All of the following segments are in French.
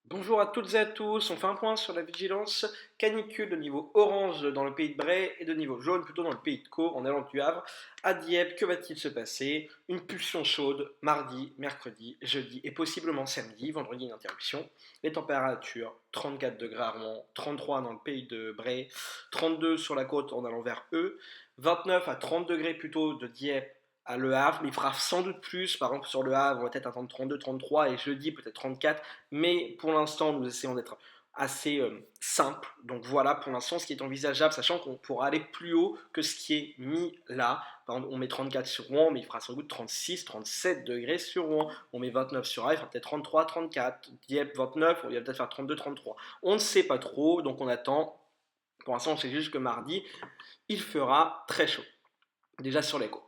Bonjour à toutes et à tous, on fait un point sur la vigilance canicule de niveau orange dans le pays de Bray et de niveau jaune plutôt dans le pays de Caux en allant du Havre à Dieppe. Que va-t-il se passer? Une pulsion chaude mardi, mercredi, jeudi et possiblement samedi, vendredi une interruption. Les températures 34 degrés à Rouen, 33 dans le pays de Bray, 32 sur la côte en allant vers eux, 29 à 30 degrés plutôt de Dieppe à Le Havre, mais il fera sans doute plus. Par exemple, sur Le Havre, on va peut-être attendre 32, 33 et jeudi peut-être 34. Mais pour l'instant, nous essayons d'être assez simple. Donc voilà, pour l'instant, ce qui est envisageable, sachant qu'on pourra aller plus haut que ce qui est mis là. Par exemple, on met 34 sur Rouen, mais il fera sans doute 36, 37 degrés sur Rouen. On met 29 sur A, il fera peut-être 33, 34. Dieppe, 29, il va peut-être faire 32, 33. On ne sait pas trop, donc on attend. Pour l'instant, on sait juste que mardi, il fera très chaud. Déjà sur les côtes.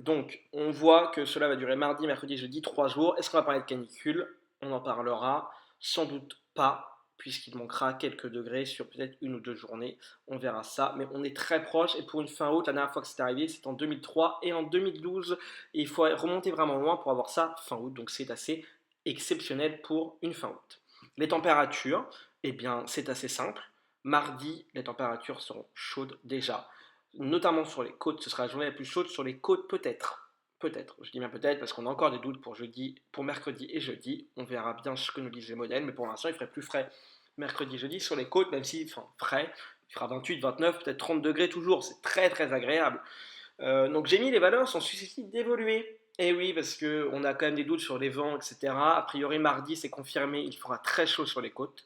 Donc, on voit que cela va durer mardi, mercredi, jeudi, 3 jours. Est-ce qu'on va parler de canicule? On en parlera sans doute pas, puisqu'il manquera quelques degrés sur peut-être une ou deux journées. On verra ça, mais on est très proche. Et pour une fin haute, la dernière fois que c'est arrivé, c'était en 2003 et en 2012. Et il faut remonter vraiment loin pour avoir ça fin août. Donc, c'est assez exceptionnel pour une fin août. Les températures, eh bien, c'est assez simple. Mardi, les températures seront chaudes déjà, notamment sur les côtes. Ce sera la journée la plus chaude sur les côtes, peut-être. Peut-être, je dis bien peut-être parce qu'on a encore des doutes pour jeudi, pour mercredi et jeudi. On verra bien ce que nous disent les modèles, mais pour l'instant, il ferait plus frais mercredi, jeudi sur les côtes, même si, enfin, frais, il fera 28, 29, peut-être 30 degrés toujours. C'est très très agréable. Donc j'ai mis les valeurs sont susceptibles d'évoluer. Et oui, parce qu'on a quand même des doutes sur les vents, etc. A priori, mardi, c'est confirmé, il fera très chaud sur les côtes.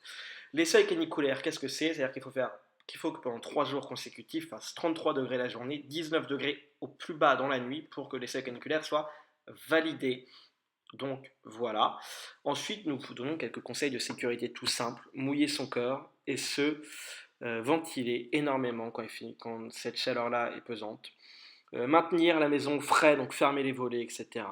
Les seuils caniculaires, qu'est-ce que c'est? C'est-à-dire qu'il faut que pendant 3 jours consécutifs fasse 33 degrés la journée, 19 degrés au plus bas dans la nuit pour que les seuils caniculaires soient validés. Donc voilà. Ensuite, nous vous donnons quelques conseils de sécurité tout simples. Mouiller son corps et se ventiler énormément quand cette chaleur-là est pesante. Maintenir la maison frais, donc fermer les volets, etc.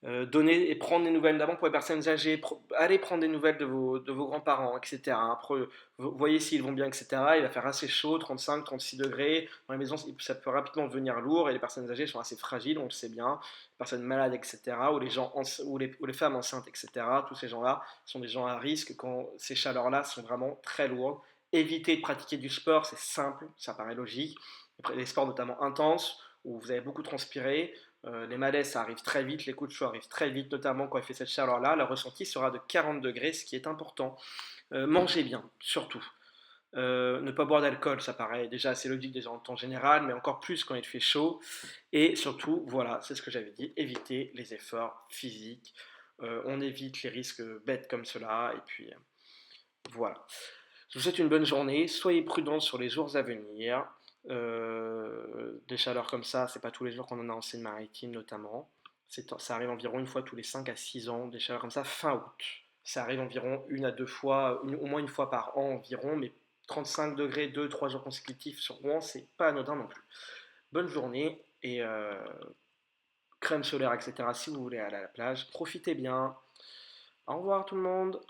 Donner et prendre des nouvelles d'abord pour les personnes âgées, allez prendre des nouvelles de vos grands-parents, etc. Après, vous voyez s'ils vont bien, etc. Il va faire assez chaud, 35, 36 degrés. Dans les maisons, ça peut rapidement devenir lourd et les personnes âgées sont assez fragiles, on le sait bien. Les personnes malades, etc. Ou les femmes enceintes, etc. Tous ces gens-là sont des gens à risque quand ces chaleurs-là sont vraiment très lourdes. Éviter de pratiquer du sport, c'est simple, ça paraît logique. Après, les sports notamment intenses, où vous avez beaucoup transpiré, les malaises, ça arrive très vite, les coups de chaud arrivent très vite, notamment quand il fait cette chaleur-là. Le ressenti sera de 40 degrés, ce qui est important. Mangez bien, surtout. Ne pas boire d'alcool, ça paraît déjà assez logique déjà en temps général, mais encore plus quand il fait chaud. Et surtout, voilà, c'est ce que j'avais dit, éviter les efforts physiques. On évite les risques bêtes comme cela. Et puis, voilà. Je vous souhaite une bonne journée. Soyez prudents sur les jours à venir. Des chaleurs comme ça, c'est pas tous les jours qu'on en a en Seine-Maritime notamment. Ça arrive environ une fois tous les 5 à 6 ans, des chaleurs comme ça, fin août. Ça arrive environ une à deux fois, au moins une fois par an environ, mais 35 degrés, 2, 3 jours consécutifs sur Rouen, c'est pas anodin non plus. Bonne journée et crème solaire, etc. si vous voulez aller à la plage. Profitez bien. Au revoir tout le monde.